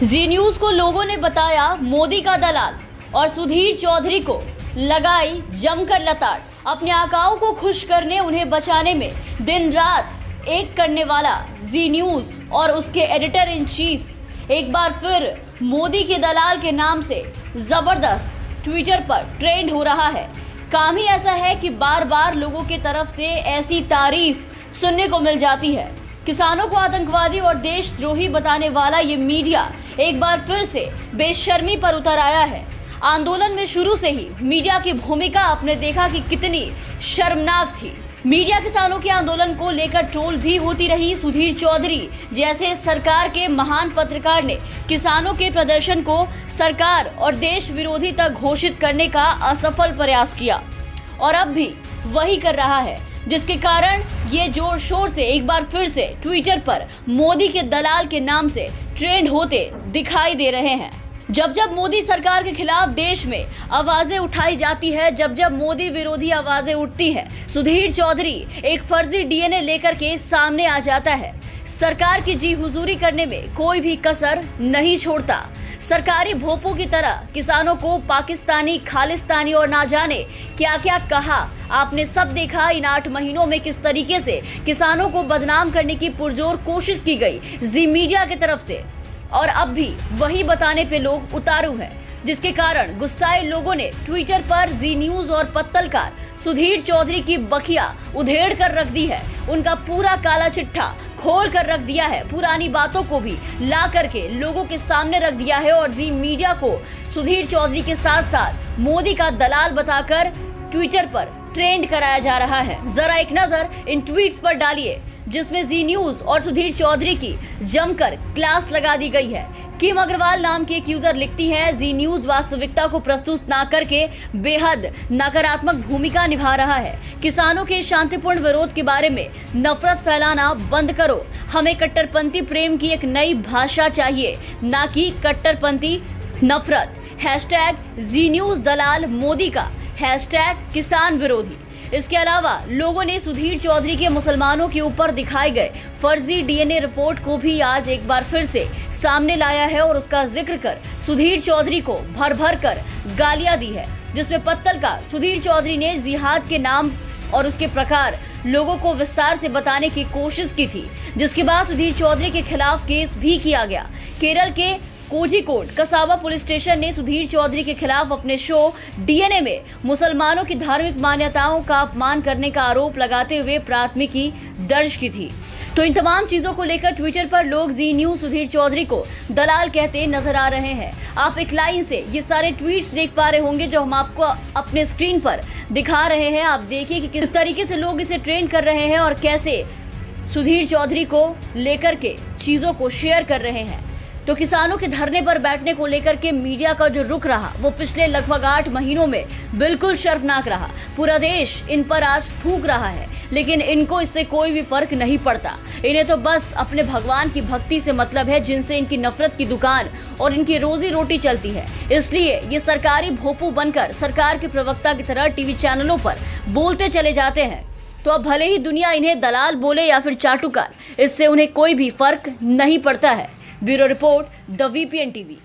जी news को लोगों ने बताया मोदी का दलाल और सुधीर चौधरी को लगाई जमकर लताड़। अपने आकाओं को खुश करने, उन्हें बचाने में दिन रात एक करने वाला जी न्यूज और उसके एडिटर इन चीफ एक बार फिर मोदी के दलाल के नाम से जबरदस्त ट्विटर पर ट्रेंड हो रहा है। काम ही ऐसा है कि बार बार लोगों की तरफ से ऐसी तारीफ सुनने को मिल जाती है। किसानों को आतंकवादी और देशद्रोही बताने वाला ये मीडिया एक बार फिर से बेशर्मी पर उतर आया है। आंदोलन में शुरू से ही मीडिया की भूमिका आपने देखा कि कितनी शर्मनाक थी। मीडिया किसानों के आंदोलन को लेकर ट्रोल भी होती रही। सुधीर चौधरी जैसे सरकार के महान पत्रकार ने किसानों के प्रदर्शन को सरकार और देश विरोधी तक घोषित करने का असफल प्रयास किया और अब भी वही कर रहा है, जिसके कारण ये जोर शोर से एक बार फिर से ट्विटर पर मोदी के दलाल के नाम से ट्रेंड होते दिखाई दे रहे हैं। जब जब मोदी सरकार के खिलाफ देश में आवाजें उठाई जाती है, जब जब मोदी विरोधी आवाजें उठती है, सुधीर चौधरी एक फर्जी डीएनए लेकर के सामने आ जाता है। सरकार की जी हुजूरी करने में कोई भी कसर नहीं छोड़ता। सरकारी भोपों की तरह किसानों को पाकिस्तानी, खालिस्तानी और ना जाने क्या क्या कहा। आपने सब देखा इन 8 महीनों में किस तरीके से किसानों को बदनाम करने की पुरजोर कोशिश की गई जी मीडिया की तरफ से, और अब भी वही बताने पे लोग उतारू हैं, जिसके कारण गुस्साए लोगों ने ट्विटर पर जी न्यूज और पत्तलकार सुधीर चौधरी की बखिया उधेड़ कर रख दी है। उनका पूरा काला चिट्ठा खोल कर रख दिया है। पुरानी बातों को भी ला करके लोगों के सामने रख दिया है और जी मीडिया को सुधीर चौधरी के साथ साथ मोदी का दलाल बताकर ट्विटर पर ट्रेंड कराया जा रहा है। जरा एक नजर इन ट्वीट्स पर डालिए, जिसमें जी न्यूज और सुधीर चौधरी की जमकर क्लास लगा दी गई है। किम अग्रवाल नाम की एक यूजर लिखती है, जी न्यूज वास्तविकता को प्रस्तुत ना करके बेहद नकारात्मक भूमिका निभा रहा है। किसानों के शांतिपूर्ण विरोध के बारे में नफरत फैलाना बंद करो। हमें कट्टरपंथी प्रेम की एक नई भाषा चाहिए, ना कि कट्टरपंथी नफरत। हैशटैग जी न्यूज दलाल मोदी का, हैशटैग किसान विरोधी। इसके अलावा लोगों ने सुधीर चौधरी के मुसलमानों के ऊपर दिखाए गए फर्जी डीएनए रिपोर्ट को भी आज एक बार फिर से सामने लाया है और उसका जिक्र कर सुधीर चौधरी को भर भर कर गालियां दी है, जिसमें पत्तलकार सुधीर चौधरी ने जिहाद के नाम और उसके प्रकार लोगों को विस्तार से बताने की कोशिश की थी, जिसके बाद सुधीर चौधरी के खिलाफ केस भी किया गया। केरल के कोझिकोड कसाबा पुलिस स्टेशन ने सुधीर चौधरी के खिलाफ अपने शो डीएनए में मुसलमानों की धार्मिक मान्यताओं का अपमान करने का आरोप लगाते हुए प्राथमिकी दर्ज की थी। तो इन तमाम चीजों को लेकर ट्विटर पर लोग जी न्यूज सुधीर चौधरी को दलाल कहते नजर आ रहे हैं। आप एक लाइन से ये सारे ट्वीट्स देख पा रहे होंगे जो हम आपको अपने स्क्रीन पर दिखा रहे हैं। आप देखिए कि किस तरीके से लोग इसे ट्रेंड कर रहे हैं और कैसे सुधीर चौधरी को लेकर के चीजों को शेयर कर रहे हैं। तो किसानों के धरने पर बैठने को लेकर के मीडिया का जो रुख रहा वो पिछले लगभग 8 महीनों में बिल्कुल शर्मनाक रहा। पूरा देश इन पर आज थूक रहा है, लेकिन इनको इससे कोई भी फर्क नहीं पड़ता। इन्हें तो बस अपने भगवान की भक्ति से मतलब है, जिनसे इनकी नफरत की दुकान और इनकी रोजी रोटी चलती है। इसलिए ये सरकारी भोपू बनकर सरकार के प्रवक्ता की तरह टीवी चैनलों पर बोलते चले जाते हैं। तो अब भले ही दुनिया इन्हें दलाल बोले या फिर चाटुकार, इससे उन्हें कोई भी फर्क नहीं पड़ता है। Bureau report, the VPN TV.